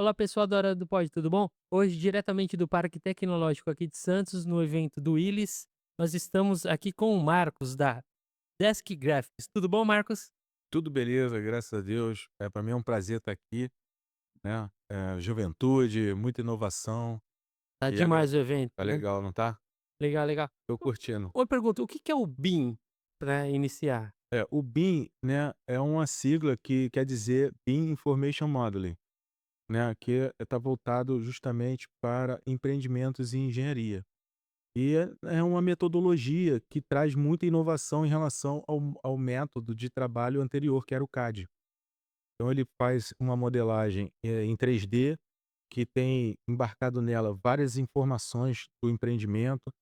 Olá pessoal da Hora do Pod, tudo bom? Hoje, diretamente do Parque Tecnológico aqui de Santos, no evento do Willis, nós estamos aqui com o Marcos da Desk Graphics. Tudo bom, Marcos? Tudo beleza, graças a Deus. Para mim é um prazer estar aqui, né, juventude, muita inovação Tá e a demais o evento, tá né? legal, não tá? Legal, legal. Tô U curtindo. Uma pergunta, o que que é o BIM, para iniciar? O BIM, né, é uma sigla que quer dizer BIM Information Modeling, né, que tá voltado justamente para empreendimentos em engenharia. E é uma metodologia que traz muita inovação em relação ao método de trabalho anterior, que era o CAD. Então ele faz uma modelagem, em 3D, que tem embarcado nela várias informações do empreendimento,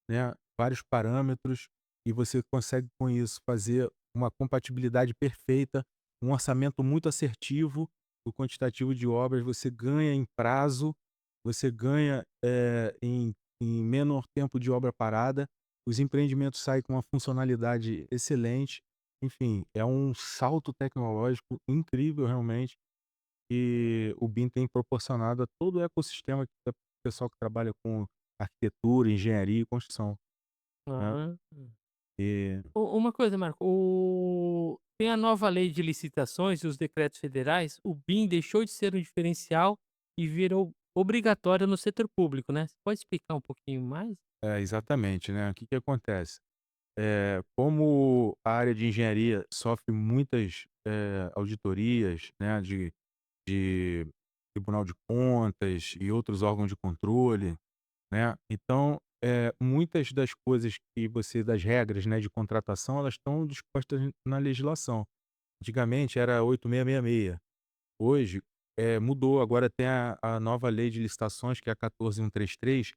né, vários parâmetros, e você consegue com isso fazer uma compatibilidade perfeita, um orçamento muito assertivo do quantitativo de obras, você ganha em prazo, você ganha, em menor tempo de obra parada, os empreendimentos saem com uma funcionalidade excelente, enfim, é um salto tecnológico incrível realmente, que o BIM tem proporcionado a todo o ecossistema que o pessoal que trabalha com arquitetura, engenharia e construção, né. Ah. E Uma coisa, Marco, tem a nova lei de licitações e os decretos federais, o BIM deixou de ser um diferencial e virou obrigatório no setor público, né. Você pode explicar um pouquinho mais? exatamente, né, o que que acontece, como a área de engenharia sofre muitas, auditorias, né, de Tribunal de Contas e outros órgãos de controle, né, então, muitas das coisas que você das regras, né, de contratação, elas estão dispostas na legislação. Antigamente era 8666. Hoje, mudou, agora tem a nova lei de licitações, que é a 14.133,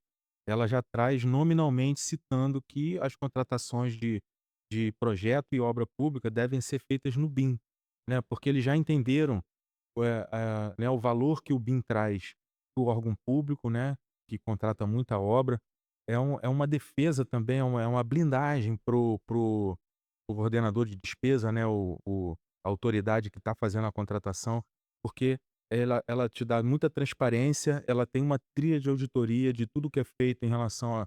ela já traz nominalmente citando que as contratações de projeto e obra pública devem ser feitas no BIM, né, porque eles já entenderam, né, o valor que o BIM traz para o órgão público, né, que contrata muita obra, é uma defesa também, é uma blindagem para o ordenador de despesa, né, a autoridade que está fazendo a contratação, porque ela te dá muita transparência, ela tem uma trilha de auditoria de tudo que é feito em relação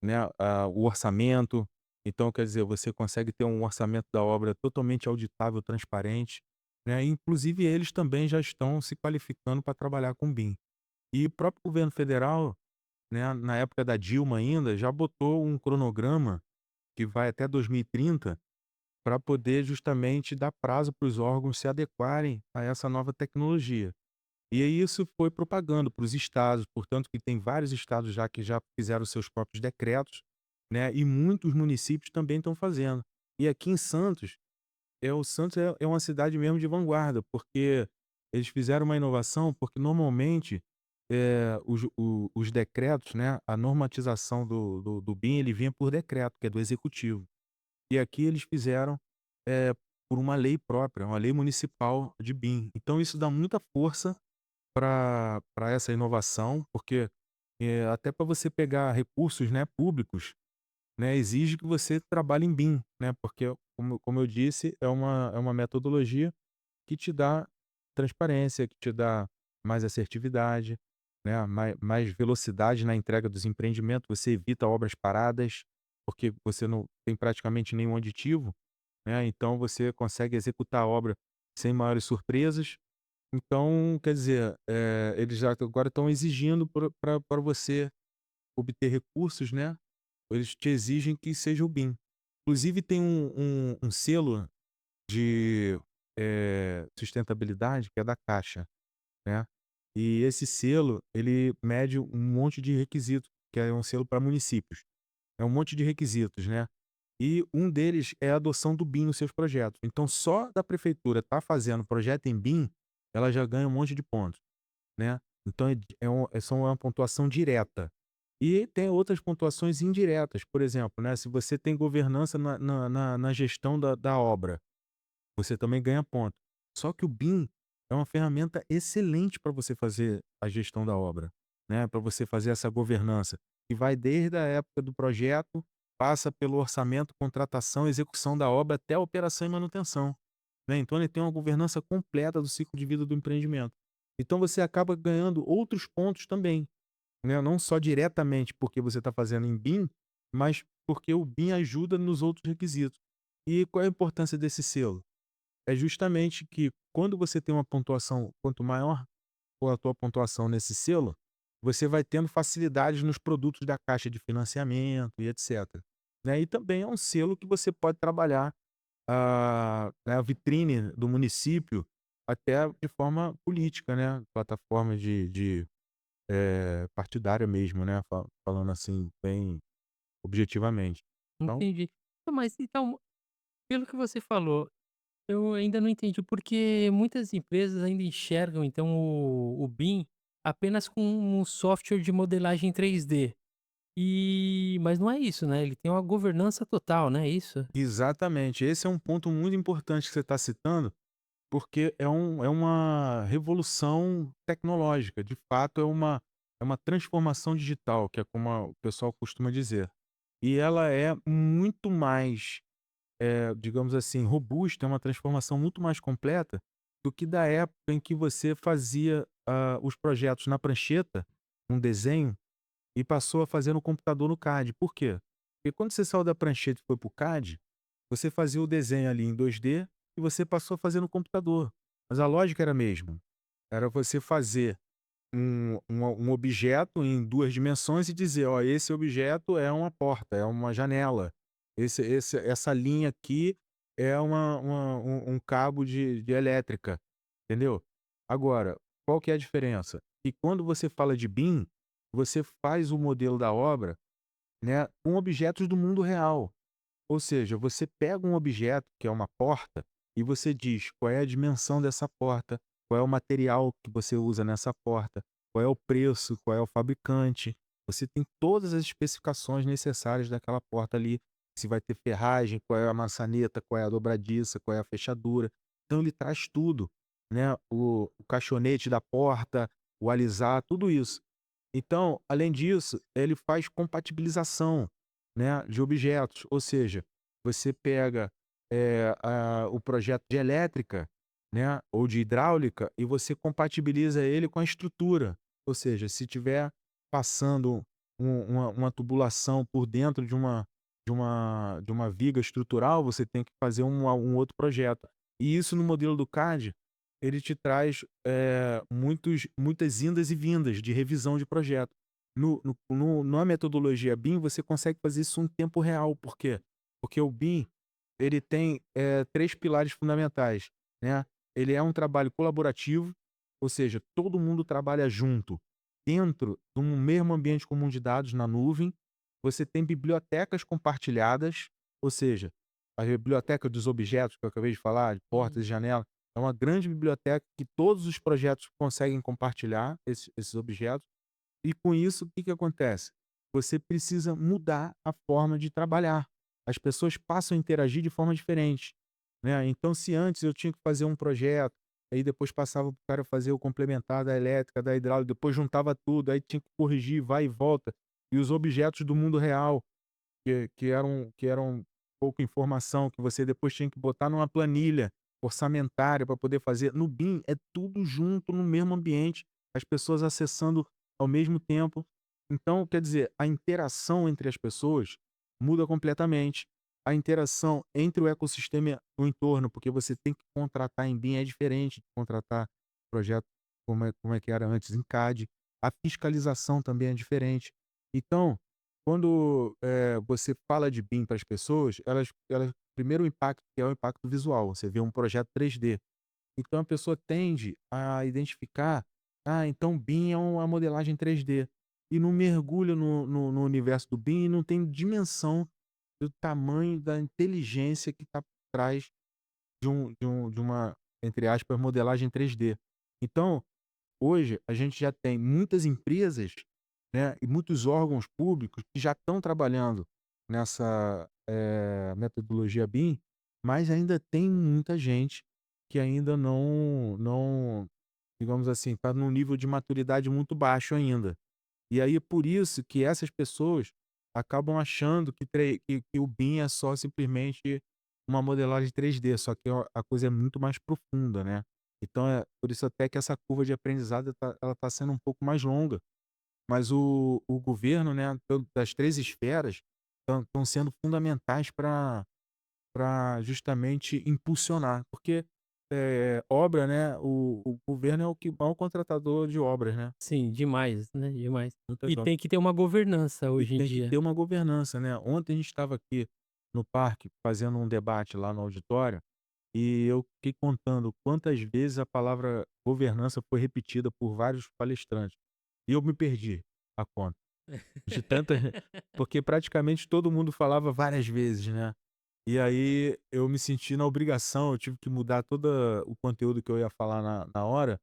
né, o orçamento. Então, quer dizer, você consegue ter um orçamento da obra totalmente auditável, transparente, né, e inclusive eles também já estão se qualificando para trabalhar com BIM. E o próprio governo federal, né, na época da Dilma ainda, já botou um cronograma que vai até 2030 para poder justamente dar prazo para os órgãos se adequarem a essa nova tecnologia. E aí isso foi propagando para os estados, portanto que tem vários estados já que já fizeram seus próprios decretos, né, e muitos municípios também estão fazendo. E aqui em Santos, o Santos é uma cidade mesmo de vanguarda, porque eles fizeram uma inovação, porque normalmente, os decretos, né, a normatização do BIM, ele vinha por decreto, que é do executivo. E aqui eles fizeram, eh, por uma lei própria, uma lei municipal de BIM. Então isso dá muita força para essa inovação, porque, até para você pegar recursos, né, públicos, né, exige que você trabalhe em BIM, né, porque como eu disse, é uma metodologia que te dá transparência, que te dá mais assertividade, né, mais velocidade na entrega dos empreendimentos, você evita obras paradas, porque você não tem praticamente nenhum aditivo, né, então você consegue executar a obra sem maiores surpresas. Então, quer dizer, eles já agora estão exigindo para você obter recursos, né, eles te exigem que seja o BIM. Inclusive tem um selo de, sustentabilidade que é da Caixa, né, e esse selo, ele mede um monte de requisitos, que é um selo para municípios. É um monte de requisitos, né. E um deles é a adoção do BIM nos seus projetos. Então só da prefeitura estar fazendo projeto em BIM, ela já ganha um monte de pontos, né. Então são uma pontuação direta. E tem outras pontuações indiretas, por exemplo, né, se você tem governança na gestão da obra, você também ganha ponto. Só que o BIM é uma ferramenta excelente para você fazer a gestão da obra, né, para você fazer essa governança, que vai desde a época do projeto, passa pelo orçamento, contratação, execução da obra, até a operação e manutenção, né. Então ele tem uma governança completa do ciclo de vida do empreendimento. Então você acaba ganhando outros pontos também, né, não só diretamente porque você está fazendo em BIM, mas porque o BIM ajuda nos outros requisitos. E qual é a importância desse selo? É justamente que quando você tem uma pontuação, quanto maior for a tua pontuação nesse selo, você vai tendo facilidades nos produtos da caixa de financiamento e etc. Né, e também é um selo que você pode trabalhar a vitrine do município até de forma política, né, plataforma partidária mesmo, né, falando assim bem objetivamente. Então Entendi. Não, mas então, pelo que você falou, eu ainda não entendi, porque muitas empresas ainda enxergam então o BIM apenas como um software de modelagem 3D. Mas não é isso, né, ele tem uma governança total, não é isso? exatamente, esse é um ponto muito importante que você está citando, porque é uma revolução tecnológica, de fato é uma transformação digital, que é como o pessoal costuma dizer. E ela é muito mais, digamos assim, robusta, é uma transformação muito mais completa do que da época em que você fazia, os projetos na prancheta, um desenho, e passou a fazer no computador no CAD. Por quê? Porque quando você saiu da prancheta e foi para o CAD, você fazia o desenho ali em 2D e você passou a fazer no computador. Mas a lógica era a mesma. Era você fazer um objeto em 2 dimensões e dizer: "Ó, esse objeto é uma porta, é uma janela. Essa linha aqui é um cabo de elétrica", entendeu? Agora, qual que é a diferença? Que quando você fala de BIM, você faz o modelo da obra, né, com objetos do mundo real. Ou seja, você pega um objeto, que é uma porta, e você diz qual é a dimensão dessa porta, qual é o material que você usa nessa porta, qual é o preço, qual é o fabricante. Você tem todas as especificações necessárias daquela porta ali. Se vai ter ferragem, qual é a maçaneta, qual é a dobradiça, qual é a fechadura. Então ele traz tudo, né? O caixonete da porta, o alisar, tudo isso. Então, além disso, ele faz compatibilização, né, de objetos, ou seja, você pega, o projeto de elétrica, né, ou de hidráulica e você compatibiliza ele com a estrutura, ou seja, se tiver passando uma tubulação por dentro de uma viga estrutural, você tem que fazer um outro projeto. E isso no modelo do CAD, ele te traz, muitas indas e vindas de revisão de projeto. Na metodologia BIM, você consegue fazer isso em tempo real. Por quê? Porque o BIM, ele tem, 3 pilares fundamentais, né. Ele é um trabalho colaborativo, ou seja, todo mundo trabalha junto, dentro de um mesmo ambiente comum de dados na nuvem. Você tem bibliotecas compartilhadas, ou seja, a biblioteca dos objetos que eu acabei de falar, de portas e Hum. janelas, é uma grande biblioteca que todos os projetos conseguem compartilhar esses objetos. E com isso, o que que acontece? Você precisa mudar a forma de trabalhar. As pessoas passam a interagir de forma diferente, né. Então se antes eu tinha que fazer um projeto, aí depois passava para o cara fazer o complementar da elétrica, da hidráulica, depois juntava tudo, aí tinha que corrigir, vai e volta. E os objetos do mundo real, que eram pouca informação, que você depois tinha que botar numa planilha orçamentária para poder fazer. No BIM é tudo junto no mesmo ambiente, as pessoas acessando ao mesmo tempo. Então, quer dizer, a interação entre as pessoas muda completamente. A interação entre o ecossistema e o entorno, porque você tem que contratar em BIM é diferente de contratar projeto como é que era antes em CAD. A fiscalização também é diferente. Então, quando, você fala de BIM para as pessoas, elas primeiro o impacto que é o impacto visual, você vê um projeto 3D. Então a pessoa tende a identificar: "Ah, então BIM é uma modelagem 3D", e não mergulha no universo do BIM e não tem dimensão do tamanho da inteligência que está por trás de uma, entre aspas, "modelagem 3D". Então, hoje a gente já tem muitas empresas, né, e muitos órgãos públicos que já estão trabalhando nessa, metodologia BIM, mas ainda tem muita gente que ainda não, digamos assim, está num nível de maturidade muito baixo ainda. E aí é por isso que essas pessoas acabam achando que o BIM é só simplesmente uma modelagem 3D, só que a coisa é muito mais profunda, né. Então é por isso até que essa curva de aprendizado ela tá sendo um pouco mais longa, mas o governo, né, das 3 esferas estão sendo fundamentais para justamente impulsionar, porque, obra, né, o governo é o que maior contratador de obras, né, Sim, demais, né, demais. muitas E obras. tem que ter uma governança E hoje em tem que dia. ter uma governança, né. Ontem a gente estava aqui no parque fazendo um debate lá no auditório, e eu fiquei contando quantas vezes a palavra governança foi repetida por vários palestrantes, e eu me perdi a conta de tanta porque praticamente todo mundo falava várias vezes, né. E aí eu me senti na obrigação, eu tive que mudar todo o conteúdo que eu ia falar na hora,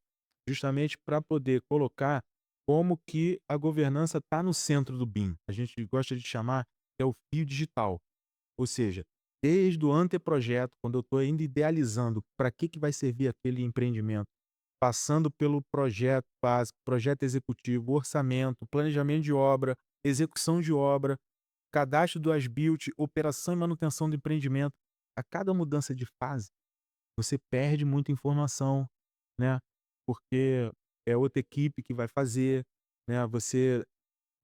justamente para poder colocar como que a governança está no centro do BIM. A gente gosta de chamar que é o fio digital, ou seja, desde o anteprojeto, quando eu estou ainda idealizando para que vai servir aquele empreendimento, passando pelo projeto básico, projeto executivo, orçamento, planejamento de obra, execução de obra, cadastro do as-built, operação e manutenção do empreendimento. A cada mudança de fase, você perde muita informação, né, porque é outra equipe que vai fazer, né, você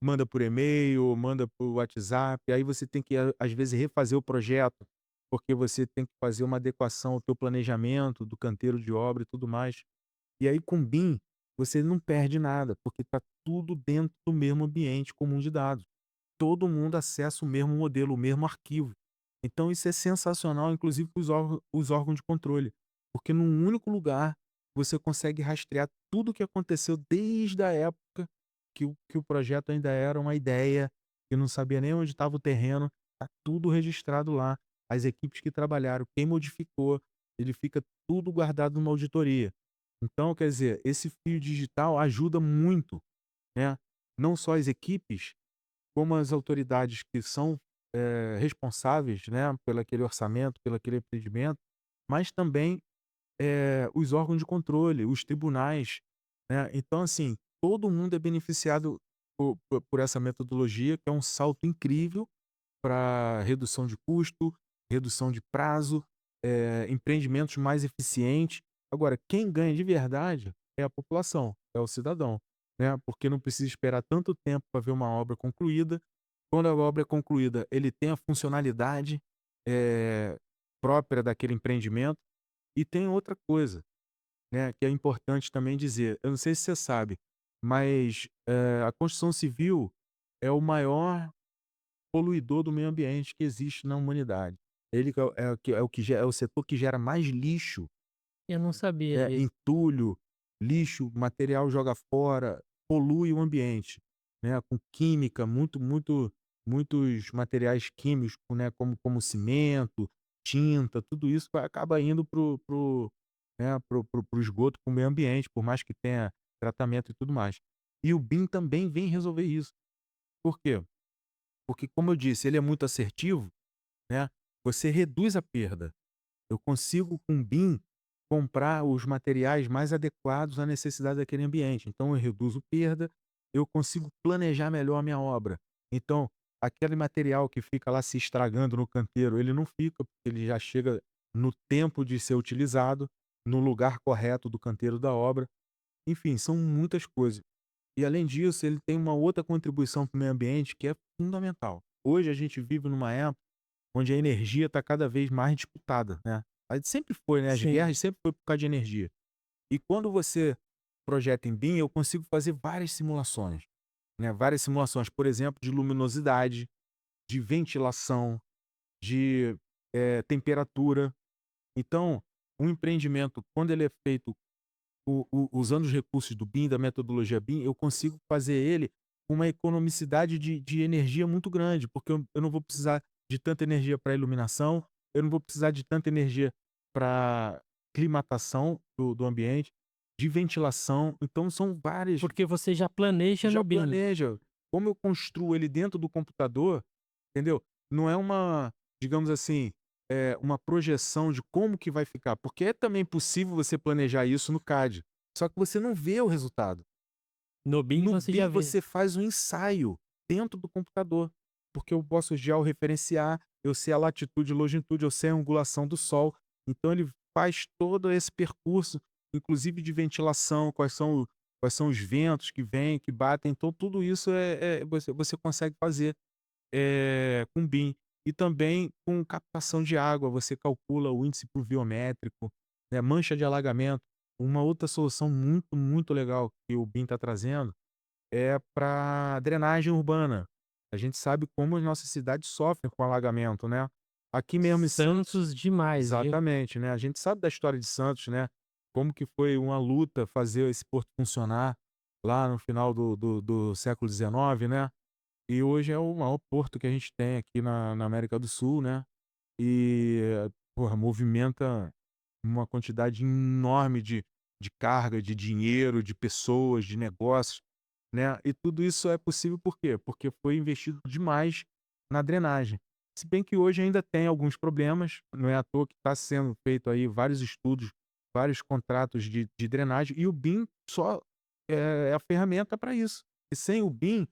manda por e-mail, manda por WhatsApp, aí você tem que às vezes refazer o projeto, porque você tem que fazer uma adequação ao teu planejamento do canteiro de obra e tudo mais. E aí com o BIM, você não perde nada, porque está tudo dentro do mesmo ambiente comum de dados. Todo mundo acessa o mesmo modelo, o mesmo arquivo. Então isso é sensacional, inclusive para os órgãos de controle, porque num único lugar você consegue rastrear tudo o que aconteceu desde a época que o projeto ainda era uma ideia, que não sabia nem onde estava o terreno, está tudo registrado lá. As equipes que trabalharam, quem modificou, ele fica tudo guardado numa auditoria. Então, quer dizer, esse fio digital ajuda muito, né, não só as equipes, como as autoridades que são, responsáveis, né, pelo aquele orçamento, pelo aquele empreendimento, mas também, os órgãos de controle, os tribunais, né. Então, assim, todo mundo é beneficiado por essa metodologia, que é um salto incrível para redução de custo, redução de prazo, empreendimentos mais eficientes. Agora, quem ganha de verdade é a população, é o cidadão, né, porque não precisa esperar tanto tempo para ver uma obra concluída. Quando a obra é concluída, ele tem a funcionalidade, eh, própria daquele empreendimento. E tem outra coisa, né, que é importante também dizer, eu não sei se você sabe, mas, a construção civil é o maior poluidor do meio ambiente que existe na humanidade. Ele que é o setor que gera mais lixo, Eu não sabia disso. entulho, lixo, material joga fora, polui o ambiente, né, com química, muitos materiais químicos, né, como cimento, tinta, tudo isso acaba indo para o esgoto, para o meio ambiente, por mais que tenha tratamento e tudo mais. E o BIM também vem resolver isso. Por quê? Porque, como eu disse, ele é muito assertivo, né, você reduz a perda. Eu consigo com o BIM comprar os materiais mais adequados à necessidade daquele ambiente, então eu reduzo perda, eu consigo planejar melhor a minha obra. Então, aquele material que fica lá se estragando no canteiro, ele não fica, porque ele já chega no tempo de ser utilizado, no lugar correto do canteiro da obra. Enfim, são muitas coisas. E além disso, ele tem uma outra contribuição para o meio ambiente que é fundamental. Hoje a gente vive numa época onde a energia está cada vez mais disputada, né. Aí sempre foi, né, as Sim. guerras sempre foi por causa de energia. E quando você projeta em BIM, eu consigo fazer várias simulações, né, várias simulações, por exemplo, de luminosidade, de ventilação, de, temperatura. Então, um empreendimento, quando ele é feito usando os recursos do BIM, da metodologia BIM, eu consigo fazer ele com uma economicidade de energia muito grande, porque eu não vou precisar de tanta energia para iluminação, eu não vou precisar de tanta energia para climatação do ambiente, de ventilação, então são várias. Porque você já planeja Já no BIM. planeja. Como eu construo ele dentro do computador, entendeu? Não é uma, digamos assim, uma projeção de como que vai ficar, porque é também possível você planejar isso no CAD, só que você não vê o resultado. No BIM No você já BIM vê. você faz um ensaio dentro do computador, porque eu posso georreferenciar, eu sei a latitude e longitude, eu sei a angulação do sol, então ele faz todo esse percurso inclusive de ventilação, quais são os ventos que vêm, que batem, então tudo isso você consegue fazer, com BIM. E também com captação de água, você calcula o índice pluviométrico, né, mancha de alagamento. Uma outra solução muito, muito legal que o BIM está trazendo é para drenagem urbana. A gente sabe como as nossas cidades sofrem com alagamento, né. Aqui mesmo em Santos, Santos demais, viu. exatamente, né, a gente sabe da história de Santos, né, como que foi uma luta fazer esse porto funcionar lá no final do século XIX, né, e hoje é o maior porto que a gente tem aqui na América do Sul, né, e, porra, movimenta uma quantidade enorme de carga, de dinheiro, de pessoas, de negócios, né, e tudo isso é possível por quê? Porque foi investido demais na drenagem. Se bem que hoje ainda tem alguns problemas, não é à toa que está sendo feito aí vários estudos, vários contratos de drenagem, e o BIM só é a ferramenta para isso. E sem o BIM,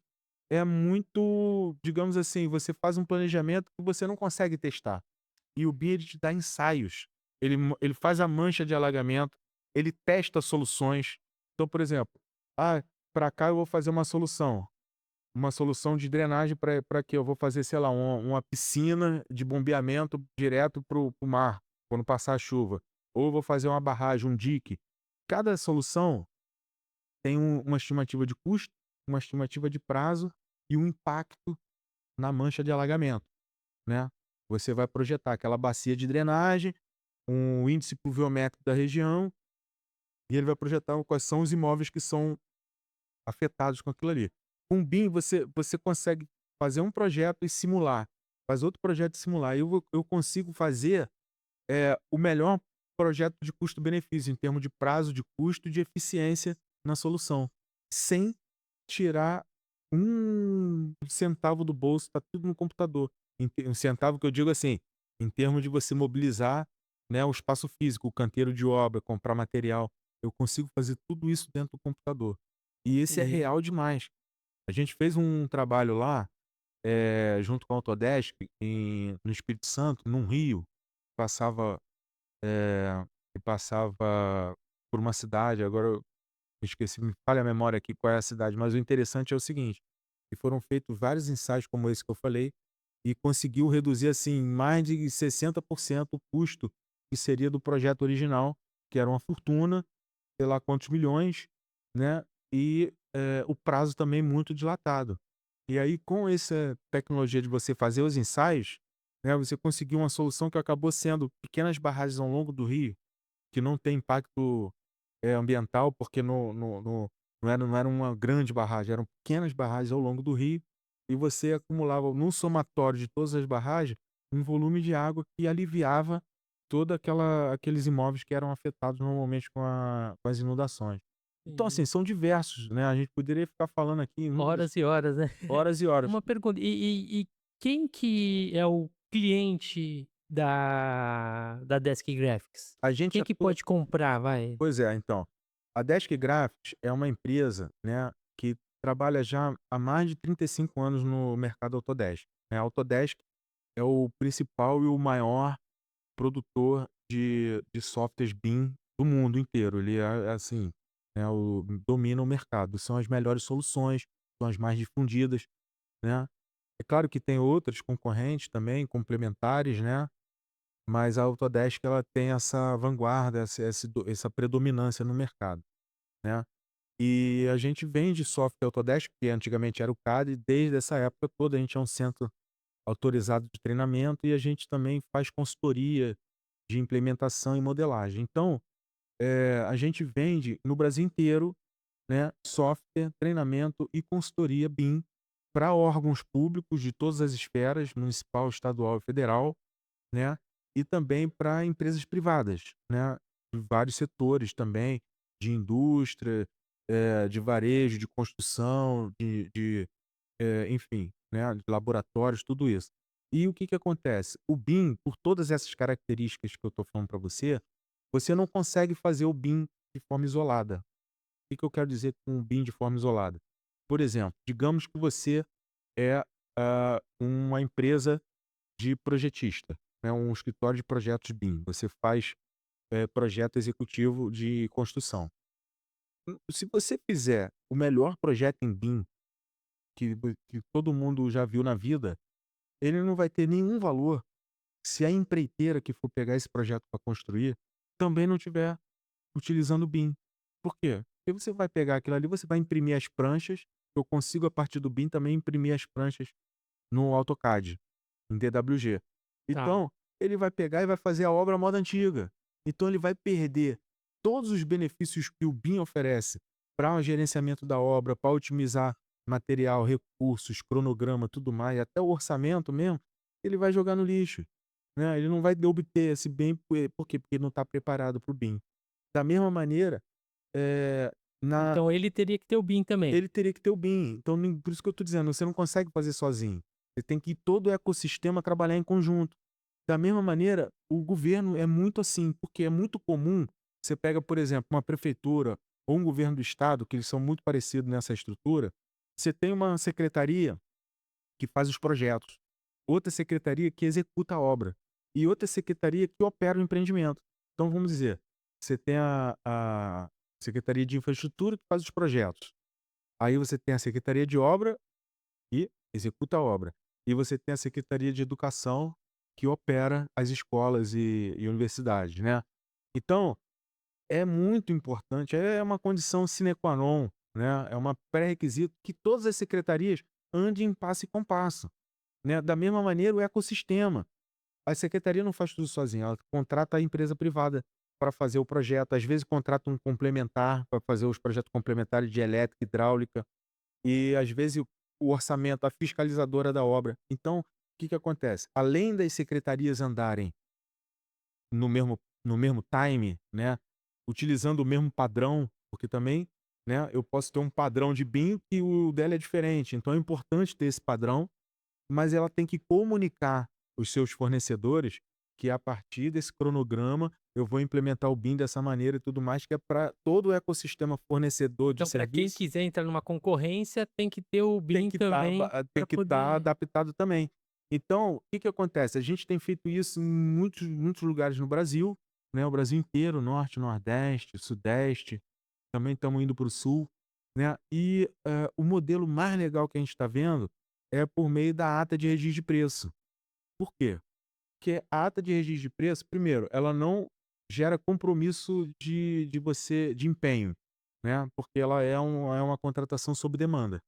é muito, digamos assim, você faz um planejamento que você não consegue testar. E o BIM ele te dá ensaios, ele faz a mancha de alagamento, ele testa soluções. Então, por exemplo, ah, para cá eu vou fazer uma solução de drenagem para quê? Eu vou fazer, sei lá, uma piscina de bombeamento direto para o mar, quando passar a chuva. Ou eu vou fazer uma barragem, um dique. Cada solução tem uma estimativa de custo, uma estimativa de prazo e um impacto na mancha de alagamento, né. Você vai projetar aquela bacia de drenagem, um índice pluviométrico da região, e ele vai projetar quais são os imóveis que são afetados com aquilo ali. Com o BIM você consegue fazer um projeto e simular, faz outro projeto e simular. Eu consigo fazer, o melhor projeto de custo-benefício, em termos de prazo, de custo e de eficiência na solução, sem tirar um centavo do bolso, tá tudo no computador. Um centavo que eu digo assim, em termos de você mobilizar, né, o espaço físico, o canteiro de obra, comprar material, eu consigo fazer tudo isso dentro do computador. E esse é E real demais. A gente fez um trabalho lá, junto com a Autodesk no Espírito Santo, num rio, passava, que passava por uma cidade, agora eu esqueci, me falha a memória aqui qual é a cidade, mas o interessante é o seguinte, que foram feitos vários ensaios como esse que eu falei, e conseguiu reduzir, assim, mais de 60% o custo que seria do projeto original, que era uma fortuna, sei lá quantos milhões, né, e, o prazo também muito dilatado. E aí com essa tecnologia de você fazer os ensaios, né, você conseguiu uma solução que acabou sendo pequenas barragens ao longo do rio, que não tem impacto, ambiental, porque não era uma grande barragem, eram pequenas barragens ao longo do rio, e você acumulava num somatório de todas as barragens, um volume de água que aliviava toda aqueles imóveis que eram afetados normalmente com as inundações. Então, assim, e são diversos, né, a gente poderia ficar falando aqui inúmeras horas e horas, né. horas e horas. Uma pergunta, e quem que é o cliente da Desk Graphics? A gente Quem que atua pode comprar, vai? Pois é, então, a Desk Graphics é uma empresa, né, que trabalha já há mais de 35 anos no mercado Autodesk, né. A Autodesk é o principal e o maior produtor de softwares BIM do mundo inteiro. Ele é assim, domina o mercado. São as melhores soluções, são as mais difundidas, né. É claro que tem outras concorrentes também, complementares, né, mas a Autodesk ela tem essa vanguarda, essa predominância no mercado, né. E a gente vende software Autodesk, que antigamente era o CAD, e desde essa época toda a gente é um centro autorizado de treinamento e a gente também faz consultoria de implementação e modelagem. Então, a gente vende no Brasil inteiro, né, software, treinamento e consultoria BIM para órgãos públicos de todas as esferas, municipal, estadual e federal, né, e também para empresas privadas, né, de vários setores também, de indústria, de varejo, de construção, enfim, né, de laboratórios, tudo isso. E o que que acontece? O BIM, por todas essas características que eu estou falando para você, você não consegue fazer o BIM de forma isolada. O que que eu quero dizer com o BIM de forma isolada? Por exemplo, digamos que você é, uma empresa de projetista, né, um escritório de projetos BIM. Você faz projeto executivo de construção. Se você fizer o melhor projeto em BIM que todo mundo já viu na vida, ele não vai ter nenhum valor se a empreiteira que for pegar esse projeto para construir também não tiver utilizando o BIM. Por quê? Porque você vai pegar aquilo ali, você vai imprimir as pranchas, eu consigo a partir do BIM também imprimir as pranchas no AutoCAD, em DWG. Tá. Então, ele vai pegar e vai fazer a obra à moda antiga. Então ele vai perder todos os benefícios que o BIM oferece para o gerenciamento da obra, para otimizar material, recursos, cronograma, tudo mais, até o orçamento mesmo, ele vai jogar no lixo, né. Ele não vai obter esse bem por quê? Porque ele não está preparado para o BIM. Da mesma maneira, eh, na Então ele teria que ter o BIM também. ele teria que ter o BIM, então nem por isso que eu estou dizendo, você não consegue fazer sozinho. Você tem que todo o ecossistema trabalhar em conjunto. Da mesma maneira, o governo é muito assim, porque é muito comum, você pega, por exemplo, uma prefeitura ou um governo do estado, que eles são muito parecidos nessa estrutura, você tem uma secretaria que faz os projetos, outra secretaria que executa a obra e outra secretaria que opera o empreendimento. Então vamos dizer, você tem a secretaria de infraestrutura que faz os projetos, aí você tem a secretaria de obra que executa a obra, e você tem a secretaria de educação que opera as escolas e universidades, né. Então, é muito importante, é uma condição sine qua non, né, é uma pré-requisito que todas as secretarias andem em passo e compasso, né. Da mesma maneira o ecossistema, a secretaria não faz tudo sozinha, ela contrata a empresa privada para fazer o projeto, às vezes contrata um complementar para fazer os projetos complementares de elétrica, hidráulica, e às vezes o orçamento, a fiscalizadora da obra. Então, o que que acontece? Além das secretarias andarem no mesmo time, né, utilizando o mesmo padrão, porque também, né, eu posso ter um padrão de BIM e o dela é diferente, então é importante ter esse padrão, mas ela tem que comunicar os seus fornecedores que a partir desse cronograma eu vou implementar o BIM dessa maneira e tudo mais, que é para todo o ecossistema fornecedor de Então para quem serviço quiser entrar numa concorrência tem que ter o tem BIM que estar também tem para que estar poder adaptado também. Então, o que que acontece? A gente tem feito isso em muitos lugares no Brasil, né, o Brasil inteiro, norte, nordeste, sudeste, também estamos indo para o sul, né, e, o modelo mais legal que a gente está vendo é por meio da ata de registro de preço. Por quê? Porque a ata de registro de preço, primeiro, ela não gera compromisso de empenho, né, porque ela é uma contratação sob demanda,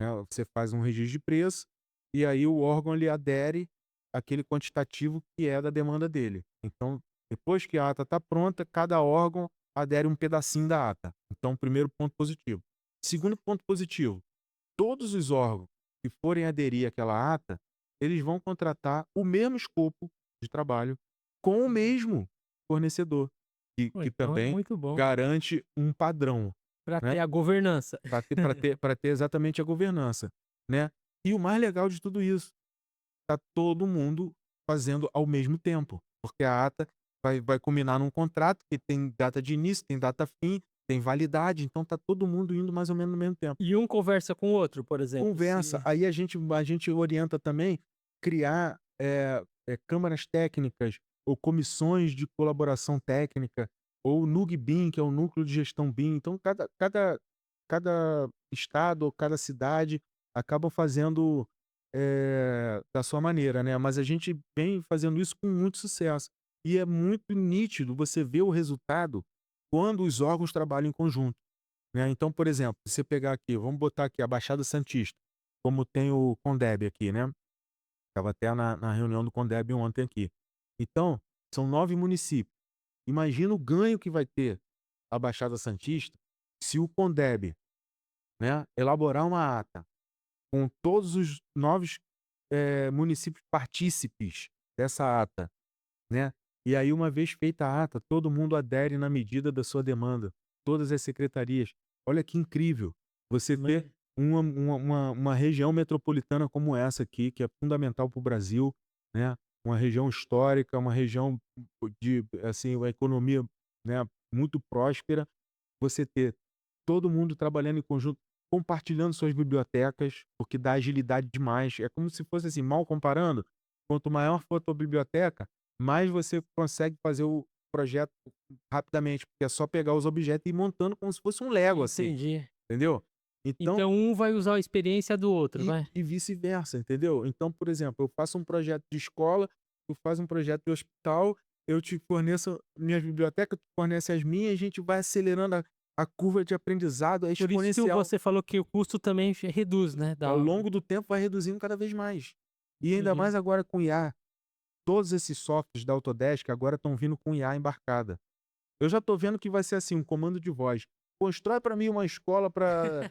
né, você faz um registro de preço, e aí o órgão ele adere àquele quantitativo que é da demanda dele. Então, depois que a ata está pronta, cada órgão adere um pedacinho da ata. Então, primeiro ponto positivo. Segundo ponto positivo, todos os órgãos que forem aderir àquela ata, eles vão contratar o mesmo escopo de trabalho com o mesmo fornecedor, pô, que então é também muito bom garante um padrão, para né. ter a governança. Para ter exatamente a governança, né. E o mais legal de tudo isso, tá todo mundo fazendo ao mesmo tempo, porque a ata vai culminar num contrato que tem data de início, tem data fim, tem validade, então tá todo mundo indo mais ou menos no mesmo tempo. E um conversa com o outro, por exemplo, Conversa, se aí a gente orienta também criar, câmaras técnicas ou comissões de colaboração técnica, ou NUG-BIM, que é o Núcleo de Gestão BIM. Então cada estado ou cada cidade acabam fazendo, da sua maneira, né, mas a gente vem fazendo isso com muito sucesso. E é muito nítido você ver o resultado quando os órgãos trabalham em conjunto. Né, então, por exemplo, se você pegar aqui, vamos botar aqui a Baixada Santista, como tem o Condeb aqui, né, estava até na reunião do Condeb ontem aqui. Então, são 9 municípios. Imagina o ganho que vai ter a Baixada Santista se o Condeb, né, elaborar uma ata com todos os 9, municípios partícipes dessa ata, né, e aí uma vez feita a ata, todo mundo adere na medida da sua demanda, todas as secretarias. Olha que incrível, você ter mas uma região metropolitana como essa aqui, que é fundamental para o Brasil, né, uma região histórica, uma região de, assim, uma economia, né, muito próspera, você ter todo mundo trabalhando em conjunto, compartilhando suas bibliotecas, porque dá agilidade demais. É como se fosse assim, mal comparando, quanto maior for a tua biblioteca, mais você consegue fazer projeto rapidamente, porque é só pegar os objetos e ir montando como se fosse um Lego, assim, entendi. entendeu? Então Então um vai usar a experiência do outro, e vai. e vice-versa, entendeu? Então, por exemplo, eu faço um projeto de escola, tu faz um projeto de hospital, eu te forneço minhas bibliotecas, tu fornece as minhas, a gente vai acelerando a curva de aprendizado, é Por isso que exponencial. você falou que o custo também reduz, né, Ao da longo do tempo vai reduzindo cada vez mais. E ainda entendi. mais agora com IA, todos esses softwares da Autodesk agora estão vindo com IA embarcada. Eu já tô vendo que vai ser assim, um comando de voz: "Constrói para mim uma escola para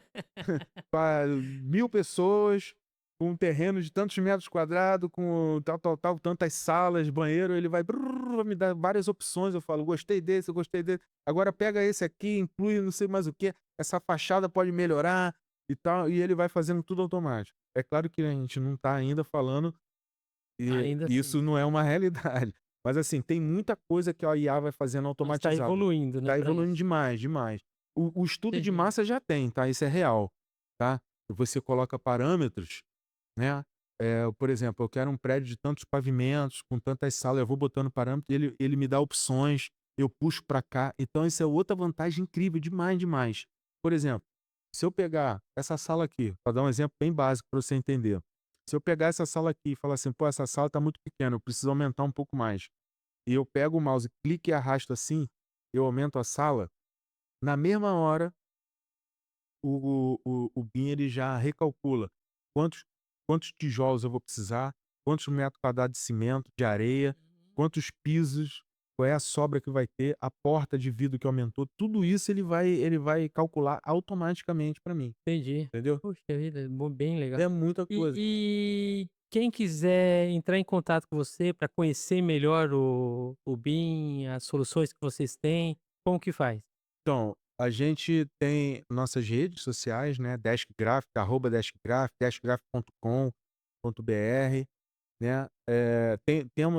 pra 1000 pessoas, com um terreno de tantos metros quadrados, com tal, tal, tal, tantas salas, banheiro", ele vai me dar várias opções, eu falo: "Gostei desse, eu gostei desse, agora pega esse aqui, inclui não sei mais o quê, essa fachada pode melhorar", e tal, e ele vai fazendo tudo automático. É claro que a gente não tá ainda falando e Ainda assim, isso não é uma realidade. Mas, assim, tem muita coisa que a IA vai fazendo mas está automatizada. evoluindo, né, Tá para evoluindo isso. demais, demais. O estudo de Entendi. massa já tem, tá, isso é real, tá. Você coloca parâmetros, né, por exemplo, eu quero um prédio de tantos pavimentos, com tantas salas, eu vou botando parâmetro, ele me dá opções, eu puxo para cá, então isso é outra vantagem incrível, demais, demais. Por exemplo, se eu pegar essa sala aqui, para dar um exemplo bem básico para você entender. Se eu pegar essa sala aqui e falar assim: "Pô, essa sala tá muito pequena, eu preciso aumentar um pouco mais", e eu pego o mouse, clique e arrasto assim, eu aumento a sala, na mesma hora o BIM ele já recalcula quantos quantos tijolos eu vou precisar, quantos metros quadrados de cimento, de areia, Uhum. quantos pisos, qual é a sobra que vai ter, a porta de vidro que aumentou, tudo isso ele vai calcular automaticamente para mim, Entendi. entendeu? Puxa vida, bem legal. É muita coisa. E quem quiser entrar em contato com você para conhecer melhor o BIM, as soluções que vocês têm, como que faz? Então, a gente tem nossas redes sociais, né, Desk Gráfica, @deskgraphic, deskgraphic.com.br, né,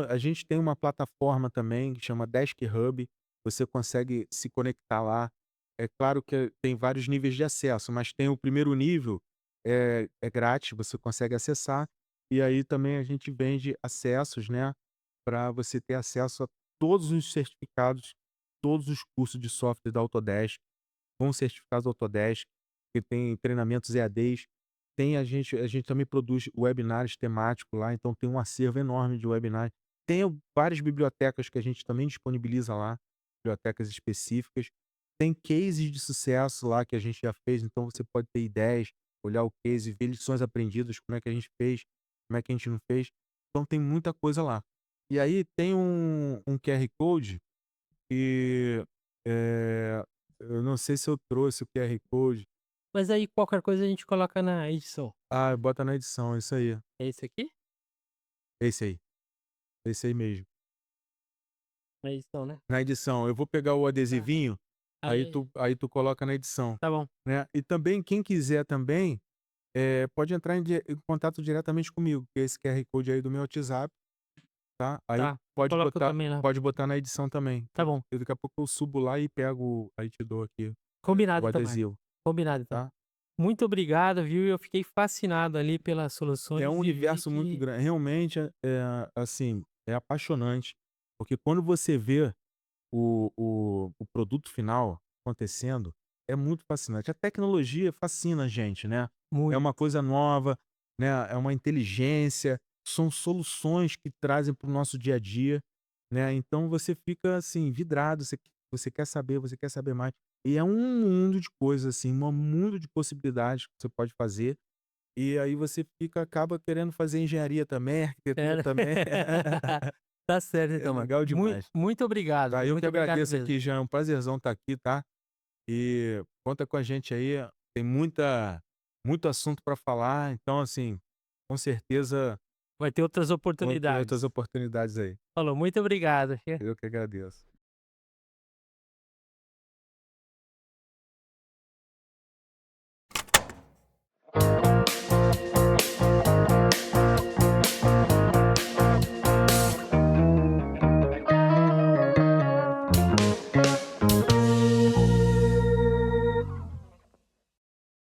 a gente tem uma plataforma também que chama Desk Hub, você consegue se conectar lá. É claro que tem vários níveis de acesso, mas tem o primeiro nível, é grátis, você consegue acessar, e aí também a gente vende acessos, né, para você ter acesso a todos os certificados, todos os cursos de software da Autodesk, com certificados Autodesk, que tem treinamentos EADs, tem a gente também produz webinars temáticos lá, então tem um acervo enorme de webinars. Tem várias bibliotecas que a gente também disponibiliza lá, bibliotecas específicas. Tem cases de sucesso lá que a gente já fez, então você pode ter ideias, olhar o case, ver lições aprendidas, como é que a gente fez, como é que a gente não fez. Então tem muita coisa lá. E aí tem um QR Code que, eh, eu não sei se eu trouxe o QR Code. Mas aí qualquer coisa a gente coloca na edição. Ah, bota na edição, é isso aí. É esse aqui? É esse aí, é esse aí mesmo. Na edição, né? Na edição, eu vou pegar o Tá. adesivinho, aí Aí tu coloca na edição, tá bom, né. E também quem quiser também, pode entrar em contato diretamente comigo, que é esse QR Code aí do meu WhatsApp, tá. Aí tá. pode Coloca botar também lá. pode botar na edição também. Tá bom. Eu daqui a pouco eu subo lá e pego aí te dou aqui o Combinado então, Marco. adesivo, Combinado então. tá. Muito obrigado, viu? Eu fiquei fascinado ali pelas É um soluções e vi universo muito que grande, realmente assim, é apaixonante, porque quando você vê o produto final acontecendo, é muito fascinante. A tecnologia fascina a gente, né. É muito. uma coisa nova, né, é uma inteligência, são soluções que trazem para o nosso dia a dia, né, então você fica, assim, vidrado, você quer saber mais. E é um mundo de coisas, assim, um mundo de possibilidades que você pode fazer, e aí você acaba querendo fazer engenharia também, arquitetura Sério. também. Tá certo É então, Marco. legal demais. Muito obrigado, Tá, viu? eu que Muito obrigado agradeço mesmo. aqui, já é um prazerzão estar aqui, tá. E conta com a gente aí, tem muito assunto para falar, então assim, com certeza Vai ter outras vão ter outras oportunidades. oportunidades aí. Falou, muito obrigado. Eu que agradeço.